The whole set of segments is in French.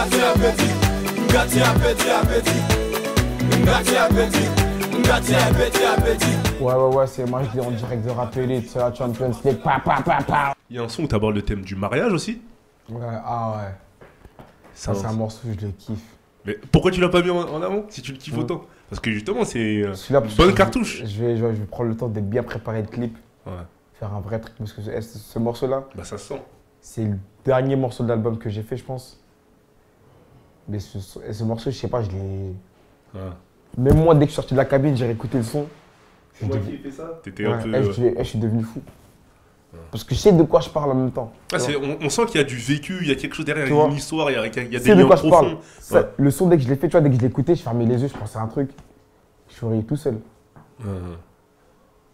Ngati appétit, Ngati appétit, appétit. Ngati appétit, Ngati appétit, appétit. Ouais, c'est moi je dis en direct de rappeler, c'est la Champions League, pa. Il y a un son où tu abordes le thème du mariage aussi. Ouais, ah ouais. Ça, c'est un morceau, je le kiffe. Mais pourquoi tu l'as pas mis en avant si tu le kiffes autant? Parce que justement, c'est une bonne cartouche. Je vais prendre le temps de bien préparer le clip. Ouais. Faire un vrai truc. Parce que ce morceau-là, bah ça se sent. C'est le dernier morceau de l'album que j'ai fait, je pense. Mais ce morceau, je sais pas, je l'ai. Ouais. Même moi, dès que je suis sorti de la cabine, j'ai réécouté le son. C'est moi qui ai fait ça. T'étais un peu. Je suis devenu fou. Ouais. Parce que je sais de quoi je parle en même temps. Ah, on sent qu'il y a du vécu, il y a quelque chose derrière, il y a une histoire, il y a des liens profonds. Le son, dès que je l'ai fait, tu vois, dès que je l'ai écouté, je fermais les yeux, je pensais à un truc. Je suis réveillé tout seul.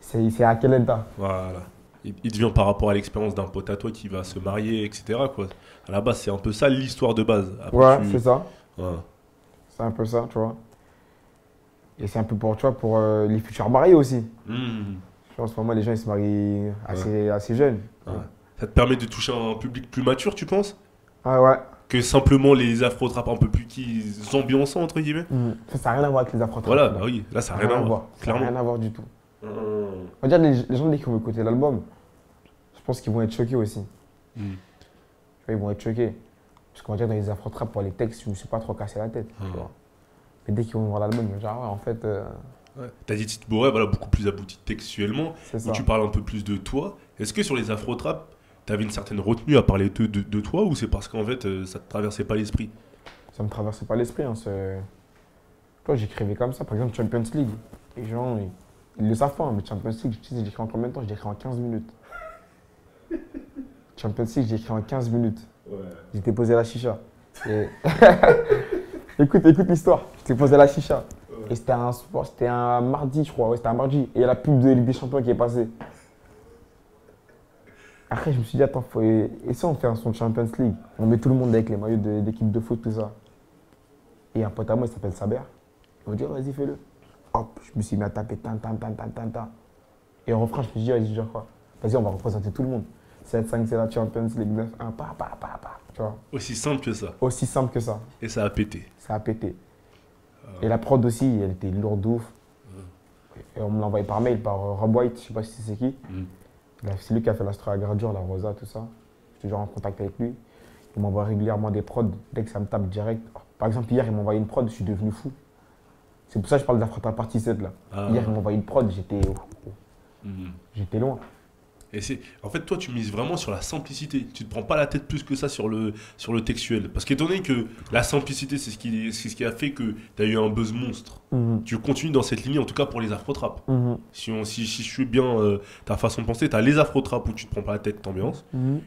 C'est à quel état? Voilà. Il devient par rapport à l'expérience d'un pote à toi qui va se marier, etc. Quoi. À la base, c'est un peu ça l'histoire de base. Après, c'est ça. Ouais. C'est un peu ça, tu vois. Et c'est un peu pour, tu vois, pour les futurs mariés aussi. En ce moment, les gens ils se marient assez jeunes. Ouais. Ça te permet de toucher un public plus mature, tu penses? Ah ouais. Que simplement les afro-trap un peu plus ambiançants, entre guillemets. Ça n'a rien à voir avec les afro-trap. Voilà, bah oui, là ça n'a rien à voir. Clairement. Ça n'a rien à voir du tout. On va dire, les gens, dès qu'ils vont écouter l'album, je pense qu'ils vont être choqués aussi. Tu vois, ils vont être choqués. Parce qu'on va dire, dans les afro-trap, pour les textes, je ne me suis pas trop cassé la tête. Tu vois. Mais dès qu'ils vont voir l'album, ils vont dire, ah ouais, en fait. T'as dit Tite Boré, voilà, beaucoup plus abouti textuellement, où tu parles un peu plus de toi. Est-ce que sur les afro-trap, t'avais une certaine retenue à parler de toi, ou c'est parce qu'en fait, ça te traversait pas l'esprit? Ça me traversait pas l'esprit. Hein, toi, j'écrivais comme ça. Par exemple, Champions League. Les gens, ils le savent pas, mais Champions League, j'écris en combien de temps? Je l'écris en 15 minutes. Champions League, j'ai écrit en 15 minutes. Ouais. J'étais posé à la chicha. Et... écoute l'histoire. J'étais posé à la chicha. Et c'était un mardi, je crois. Ouais, c'était un mardi. Et il y a la pub de Ligue des Champions qui est passée. Après, je me suis dit, attends, et si on fait un son de Champions League? On met tout le monde avec les maillots d'équipe de foot, tout ça. Et un pote à moi, il s'appelle Saber. Il m'a dit, vas-y, fais-le. Hop, je me suis mis à taper, tan. Et au refrain, je me suis dit, vas-y, je crois. Vas-y, on va représenter tout le monde. 7-5, c'est la Champions League 9-1, tu vois. Aussi simple que ça. Aussi simple que ça. Et ça a pété. Ça a pété. Et la prod aussi, elle était lourde ouf. Et on me l'a envoyé par mail par Rob White, je sais pas si c'est qui. C'est lui qui a fait l'Astra Gradure, la Rosa, tout ça. Je suis toujours en contact avec lui. Il m'envoie régulièrement des prods dès que ça me tape direct. Par exemple, hier, il m'a envoyé une prod, je suis devenu fou. C'est pour ça que je parle d'Afrota partie 7 là. Hier, il m'a envoyé une prod, j'étais loin. Et en fait, toi, tu mises vraiment sur la simplicité. Tu te prends pas la tête plus que ça sur le textuel. Parce qu'étant donné que la simplicité, c'est ce qui a fait que tu as eu un buzz monstre. Tu continues dans cette ligne, en tout cas pour les afro-trap. Si je suis bien ta façon de penser, tu as les afro-trap où tu te prends pas la tête, t'ambiance.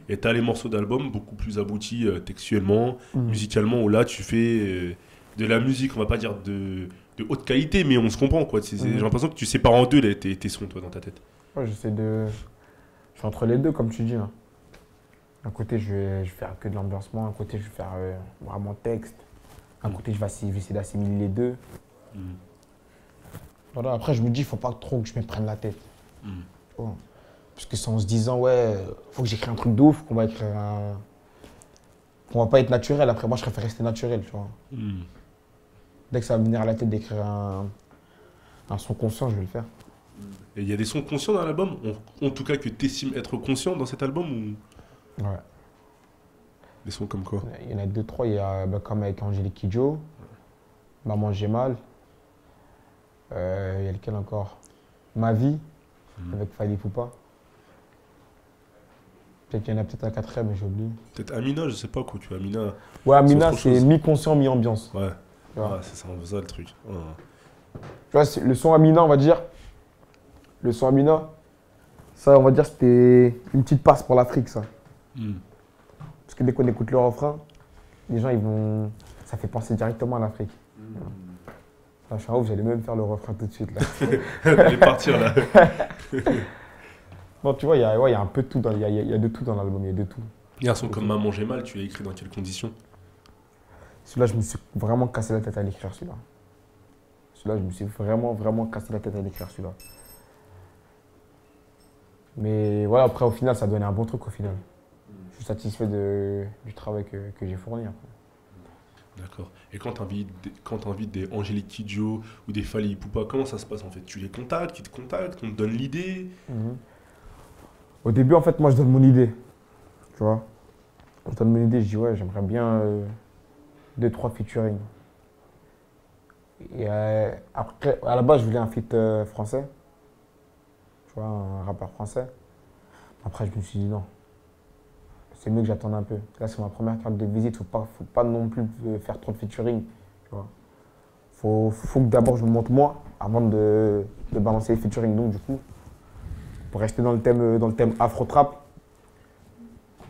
Et tu as les morceaux d'album beaucoup plus aboutis textuellement, musicalement, où là, tu fais de la musique, on va pas dire de haute qualité, mais on se comprend, quoi. J'ai l'impression que tu sépares en deux tes sons, toi, dans ta tête. Ouais, j'essaie de... Je suis entre les deux, comme tu dis. Hein. D'un côté, je vais faire que de l'ambiancement. D'un côté, je vais faire vraiment texte. D'un côté, je vais essayer d'assimiler les deux. Voilà, après, je me dis, il ne faut pas trop que je me prenne la tête. Oh. Parce que c'est en se disant, ouais, il faut que j'écris un truc de ouf, qu'on va écrire un... qu'on va pas être naturel. Après, moi, je préfère rester naturel, tu vois. Dès que ça va me venir à la tête d'écrire un son conscient, je vais le faire. Et il y a des sons conscients dans l'album, en tout cas que tu estimes être conscient dans cet album ou... Ouais. Des sons comme quoi? Il y en a 2-3, il y a comme avec Angélique Kidjo, Maman j'ai mal, il y a lequel encore? Ma vie, avec Fali Poupa. Peut-être qu'il y en a peut-être un quatrième, mais j'ai oublié. Peut-être Amina, je sais pas quoi, tu vois, Amina. Ouais, Amina, c'est mi-conscient, mi-ambiance. Ouais, c'est ça, ça le truc. Tu vois, le son Amina, on va dire, le son Amina, ça, on va dire, c'était une petite passe pour l'Afrique, ça. Parce que dès qu'on écoute le refrain, les gens, ils vont... ça fait penser directement à l'Afrique. Là, je suis en ouf, j'allais même faire le refrain tout de suite, là. J'allais partir, là. Non, tu vois, il y a un peu de tout, il y a de tout dans l'album, il y a de tout. Il y a un son comme Maman j'ai mal, tu l'as écrit dans quelles conditions? Celui-là, je me suis vraiment cassé la tête à l'écrire, celui-là. Celui-là, je me suis vraiment cassé la tête à l'écrire, celui-là. Mais voilà, après, au final, ça a donné un bon truc, au final. Je suis satisfait du travail que j'ai fourni, après. D'accord. Et quand t'invites des Angélique Kidjo ou des Fally Ipupa, comment ça se passe en fait? Tu les contactes, ils te contactent, on te donne l'idée? Au début, en fait, moi, je donne mon idée. Tu vois. Je donne mon idée, je dis, ouais, j'aimerais bien 2-3 featuring. Et après, à la base, je voulais un feat français. Tu vois, un rappeur français. Après, je me suis dit, non. C'est mieux que j'attende un peu. Là, c'est ma première carte de visite. Faut pas non plus faire trop de featuring. Tu vois. Faut que d'abord je me montre moi avant de balancer les featuring. Donc, du coup, pour rester dans le thème afro-trap,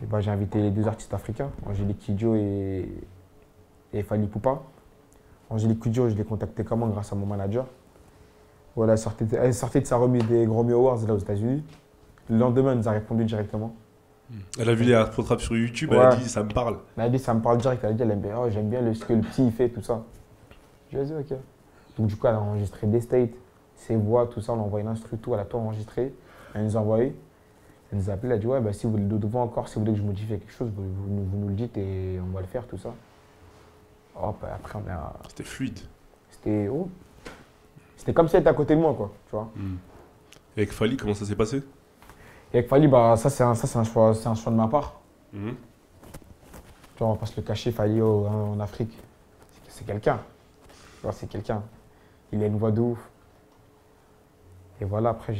eh ben, j'ai invité les 2 artistes africains, Angélique Kidjo et Fally Ipupa. Angélique Kidjo, je l'ai contacté comment grâce à mon manager. Voilà, elle sortait de sa remise des Grammy Awards là aux États-Unis. Le lendemain, elle nous a répondu directement. Elle a vu les afro-trap sur YouTube, Ouais. elle a dit ça me parle. Elle a dit ça me parle direct. Elle a dit elle aime bien, oh, j'aime bien ce que le petit il fait, tout ça. Je lui ai dit ok. Donc du coup, elle a enregistré des states, ses voix, tout ça. On a envoyé l'instru, tout. Elle a tout enregistré. Elle nous a envoyé. Elle nous a appelé. Elle a dit ouais, bah, si vous voulez de voix encore, si vous voulez que je modifie quelque chose, vous nous le dites et on va le faire, tout ça. Hop, après on a. C'était fluide. C'était comme si elle était à côté de moi, quoi. Tu vois. Et avec Fally, comment ça s'est passé? Et avec Fally, bah, ça c'est un choix de ma part. Tu vois, on va pas se le cacher, Fally en Afrique, c'est quelqu'un. Tu vois, c'est quelqu'un. Il a une voix de ouf. Et voilà, après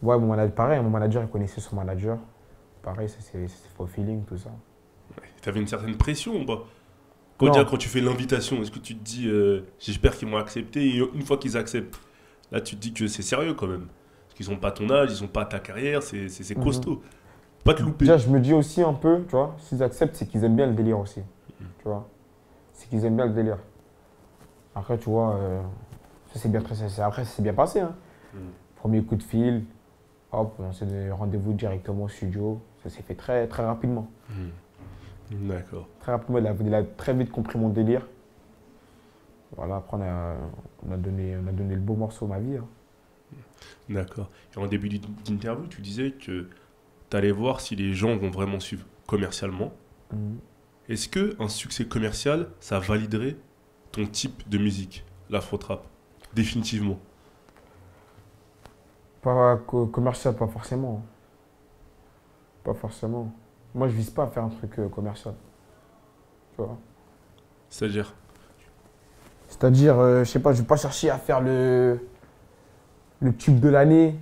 ouais, pareil, mon manager, il connaissait son manager. Pareil, c'est faux feeling, tout ça. Ouais. T'avais une certaine pression ou pas? Non. Quand tu fais l'invitation, est-ce que tu te dis j'espère qu'ils vont accepter? Et une fois qu'ils acceptent, là tu te dis que c'est sérieux quand même. Parce qu'ils n'ont pas ton âge, ils n'ont pas ta carrière, c'est costaud. Pas te louper. Déjà, je me dis aussi un peu, tu vois, s'ils acceptent, c'est qu'ils aiment bien le délire aussi. Tu vois, c'est qu'ils aiment bien le délire. Après, tu vois, après, ça s'est bien passé. Hein. Premier coup de fil, hop, on s'est donné rendez-vous directement au studio. Ça s'est fait très, très rapidement. D'accord. Très rapidement, il a très vite compris mon délire. Voilà, après, on a donné le beau morceau Ma Vie. Hein. D'accord. Et en début d'interview, tu disais que tu allais voir si les gens vont vraiment suivre commercialement. Est-ce qu'un succès commercial, ça validerait ton type de musique, l'afro-trap? Définitivement. Pas commercial, pas forcément. Pas forcément. Moi, je vise pas à faire un truc commercial. Tu vois. C'est-à-dire? C'est-à-dire, je sais pas, je vais pas chercher à faire le tube de l'année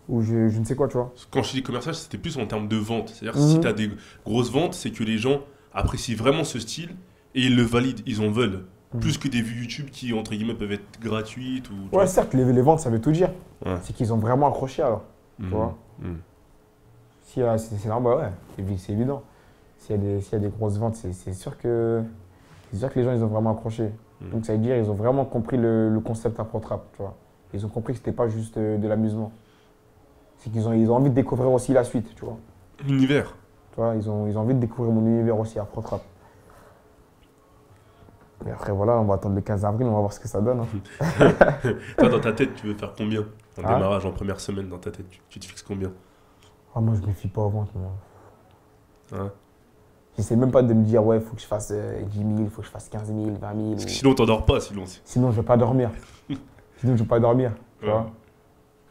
ou je ne sais quoi, tu vois. Quand je dis commercial, c'était plus en termes de vente. C'est-à-dire si tu as des grosses ventes, c'est que les gens apprécient vraiment ce style et ils le valident, ils en veulent. Plus que des vues YouTube qui, entre guillemets, peuvent être gratuites. Ou, ouais, certes, les ventes, ça veut tout dire. Ouais. C'est qu'ils ont vraiment accroché alors. Tu vois. Si, c'est normal, ouais, c'est évident. S'il y a des grosses ventes, c'est sûr que les gens ils ont vraiment accroché. Donc ça veut dire qu'ils ont vraiment compris le concept afro-trap, tu vois. Ils ont compris que c'était pas juste de l'amusement. C'est qu'ils ont envie de découvrir aussi la suite, tu vois. L'univers. Tu vois, ils ont envie de découvrir mon univers aussi afro-trap. Et après, voilà, on va attendre le 15 avril, on va voir ce que ça donne. Hein. Toi, dans ta tête, tu veux faire combien en démarrage, en première semaine, dans ta tête, tu te fixes combien? Ah, moi, je ne me fie pas aux ventes. Hein? J'essaie même pas de me dire, ouais, il faut que je fasse 10 000, il faut que je fasse 15 000, 20 000. Parce que sinon, t'endors pas, sinon. Sinon, je vais pas dormir. Tu vois.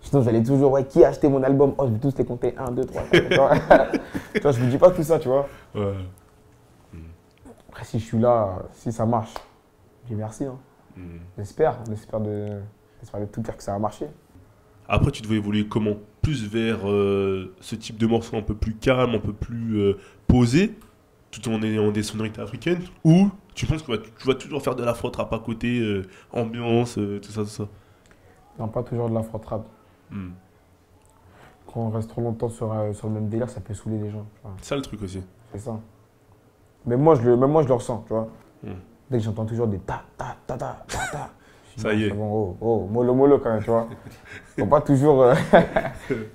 Sinon, j'allais toujours, ouais, qui a acheté mon album? Oh, je vais tous les compter. 1, 2, 3, 4. Tu vois, je me dis pas tout ça, tu vois. Ouais. Après, si je suis là, si ça marche, je dis merci. Hein. J'espère de tout faire que ça va marcher. Après, tu devais évoluer comment? Plus vers ce type de morceau un peu plus calme, un peu plus posé, tout en ayant des sonorités africaines, ou tu penses que tu vas toujours faire de l'afro-trap à côté, ambiance, tout ça? Non, pas toujours de l'afro-trap. Quand on reste trop longtemps sur le même délire, ça peut saouler les gens. C'est ça le truc aussi. C'est ça. Même moi, je le ressens, tu vois. Dès que j'entends toujours des ta. Ça y est. Bon, mollo quand même, tu vois. Faut pas toujours.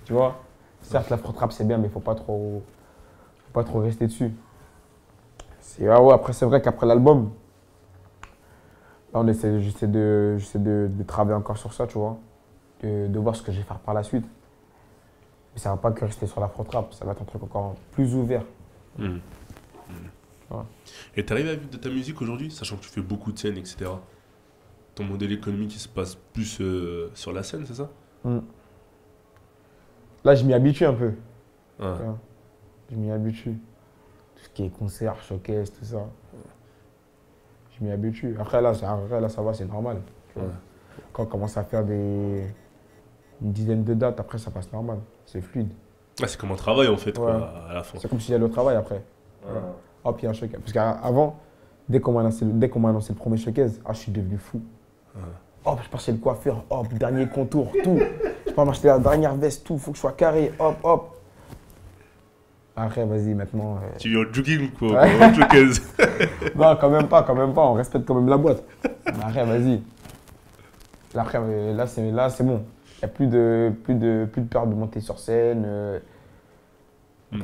Tu vois. Certes, l'afro-trap c'est bien, mais faut pas trop rester dessus. Ouais, après, c'est vrai qu'après l'album, là, j'essaie de travailler encore sur ça, tu vois. De voir ce que je vais faire par la suite. Mais ça va pas que rester sur l'afro-trap, ça va être un truc encore plus ouvert. Ouais. Et t'arrives à vivre de ta musique aujourd'hui, sachant que tu fais beaucoup de scènes, etc. Ton modèle économique, il se passe plus sur la scène, c'est ça? Là, je m'y habitue un peu. Ouais. Ouais. Je m'y habitue. Tout ce qui est concert, showcase, tout ça. Je m'y habitue. Après, là, ça va, c'est normal. Tu vois. Ouais. Quand on commence à faire une dizaine de dates, après, ça passe normal. C'est fluide. Ah, c'est comme un travail en fait, Ouais. quoi, à la fin. C'est comme si j'allais au travail après. Voilà. Hop, il y a un showcase. Parce qu'avant, dès qu'on m'a annoncé le premier showcase, je suis devenu fou. Ouais. Hop, je pars chez le coiffeur, hop, dernier contour, tout. Je pars m'acheter la dernière veste, tout. Faut que je sois carré, hop, hop. Après, vas-y, maintenant. Tu es en jogging, quoi, Ouais. en showcase. Non, quand même pas. On respecte quand même la boîte. Mais après, vas-y. Là, après, là, c'est bon. Il n'y a plus de peur de monter sur scène.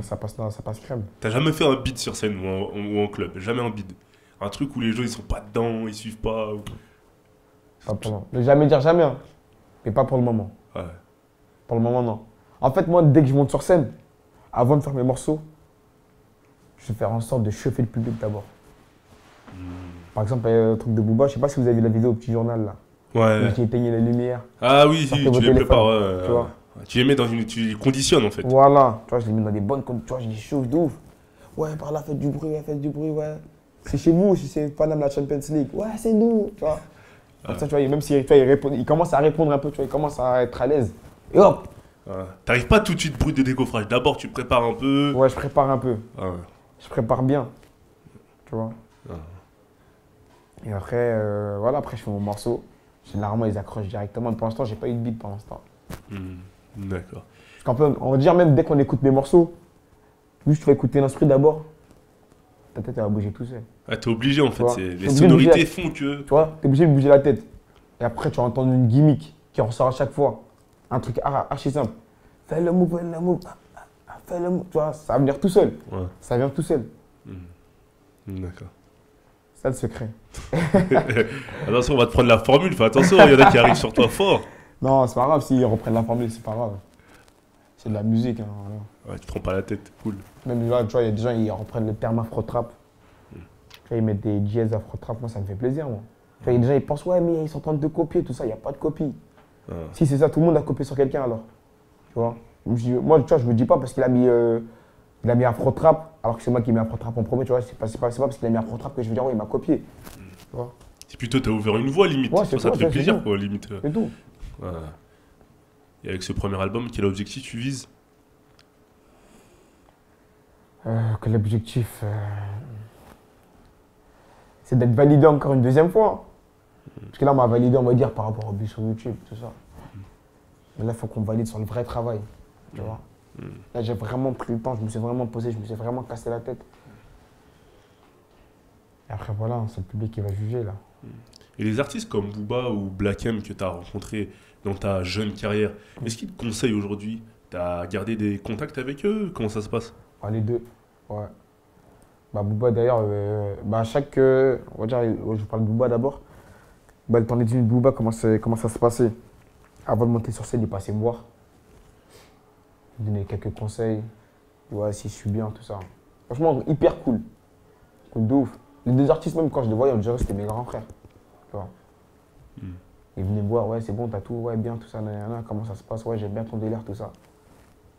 Ça passe crème. T'as jamais fait un beat sur scène ou en club? Jamais un beat. Un truc où les gens ils sont pas dedans, ils suivent pas. Pas pour le moment. Ne jamais dire jamais, hein. Mais pas pour le moment. Ouais. Pour le moment, non. En fait, moi, dès que je monte sur scène, avant de faire mes morceaux, je vais faire en sorte de chauffer le public d'abord. Par exemple, le truc de Booba, je sais pas si vous avez vu la vidéo au petit journal là. Ouais. Où j'ai éteigné la lumière. Ah oui, Sortez si, vos tu les téléphones, prépares. tu vois. Tu les mets dans une. Tu les conditionnes en fait. Voilà. Tu vois, je les mets dans des bonnes conditions. Tu vois, je les chauffe de ouf. Ouais, par là, faites du bruit, ouais. C'est chez vous, si c'est Paname la Champions League. Ouais, c'est nous, tu vois. Comme ça, tu vois, même si tu vois, il commence à répondre un peu, tu vois, il commence à être à l'aise. Et hop. Ouais. T'arrives pas tout de suite bruit de décoffrage. D'abord, tu prépares un peu. Ouais, je prépare un peu. Ouais. Je prépare bien. Tu vois. Ouais. Et après, voilà, après, je fais mon morceau. Généralement, ils accrochent directement. Pour l'instant, j'ai pas eu de beat pour l'instant. D'accord. Parce qu'on peut, on va dire, même dès qu'on écoute mes morceaux, juste tu vas écouter l'instru d'abord, ta tête, elle va bouger tout seul. Ah, t'es obligé en fait. vois, Les t'es obligé de sonorités bouger font que. Tu vois, t'es obligé de bouger la tête. Et après, tu vas entendre une gimmick qui ressort à chaque fois. Un truc archi simple. Fais le move, fais le move. Tu vois, ça va venir tout seul. Ouais. Ça vient tout seul. D'accord. C'est ça le secret. Attention, on va te prendre la formule. Fais attention, il y en a qui arrivent sur toi fort. Non, c'est pas grave s'ils reprennent la formule, c'est pas grave. C'est de la musique. Hein, voilà. Ouais, tu prends pas la tête, cool. Même là, tu vois, il y a des gens, ils reprennent le terme afro-trap. Tu vois, ils mettent des dièses afro-trap. Moi, ça me fait plaisir, moi. Tu vois, il y a des gens, ils pensent, ouais, mais ils sont en train de te copier, tout ça. Il n'y a pas de copie. Si c'est ça, tout le monde a copié sur quelqu'un, alors. Tu vois. Moi, tu vois, je me dis pas parce qu'il a mis afro-trap, alors que c'est moi qui ai mis afro-trap en premier, tu vois. C'est pas parce qu'il a mis afro-trap que je veux dire, ouais, il m'a copié. Tu vois. C'est plutôt, t'as ouvert une voie, limite. Ouais, ça c'est te fait tout, plaisir, c'est quoi, limite. C'est tout. Ouais. Et avec ce premier album, quel objectif tu vises? Quel objectif c'est d'être validé encore une deuxième fois. Parce que là, on m'a validé, on va dire, par rapport au but sur YouTube, tout ça. Mais là, il faut qu'on valide sur le vrai travail. Tu vois. Là, j'ai vraiment pris le temps, je me suis vraiment posé, je me suis vraiment cassé la tête. Et après, voilà, c'est le public qui va juger, là. Et les artistes comme Booba ou Black M que tu as rencontrés dans ta jeune carrière, est-ce qu'ils te conseillent aujourd'hui? Tu as gardé des contacts avec eux? Comment ça se passe? Ah, les deux, ouais. Bah, Booba, d'ailleurs, on va dire, je parle de Booba d'abord. Bah, le temps d'étudier de Booba, comment ça se passait? Avant de monter sur scène, il passait me voir. Il me donnait quelques conseils. Ouais, si je suis bien, tout ça. Franchement, hyper cool. Cool de ouf. Les deux artistes, même quand je les voyais, on dirait que c'était mes grands frères. Tu vois. Ils venaient me voir, ouais, c'est bon, t'as tout, ouais, bien, tout ça, nanana, comment ça se passe, ouais, j'aime bien ton délire, tout ça.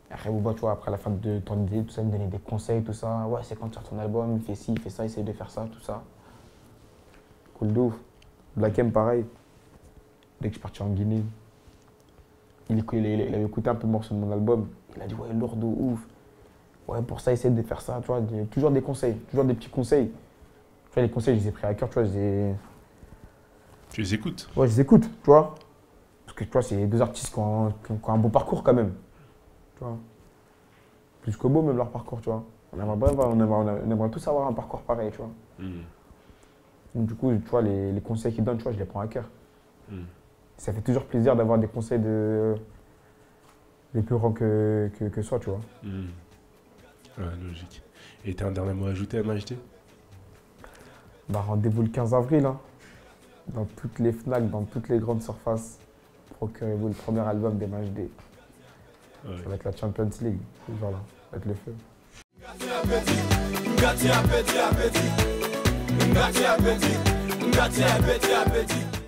Et après, Booba, tu vois, après la fin de ton délire, tout ça, il me donnait des conseils, tout ça. Ouais, c'est quand tu sors ton album, il fait ci, il fait ça, essaye de faire ça, tout ça. Cool de ouf. Black M, pareil. Dès que je suis parti en Guinée, il avait écouté un peu le morceau de mon album. Il a dit, ouais, lourd de ouf. Ouais, pour ça, essaye de faire ça, tu vois. Toujours des conseils, toujours des petits conseils. Tu vois, les conseils, je les ai pris à cœur, tu vois. Tu les écoutes? Ouais, je les écoute, tu vois. Parce que, tu vois, c'est deux artistes qui ont un beau parcours quand même. Tu vois. Plus que beau, même leur parcours, tu vois. On aimerait tous avoir un parcours pareil, tu vois. Donc, du coup, tu vois, les conseils qu'ils donnent, tu vois, je les prends à cœur. Ça fait toujours plaisir d'avoir des conseils des plus grands que soi, tu vois. Ouais, logique. Et t'as un dernier mot à ajouter à MHD? Bah, rendez-vous le 15 avril, hein. Dans toutes les FNAC, dans toutes les grandes surfaces. Procurez-vous le premier album des MHD. Ouais. Ça va être la Champions Leace, ce jour-là. Ça va être le feu. Ngati appétit, appétit. Ngati appétit, ngati appétit, appétit.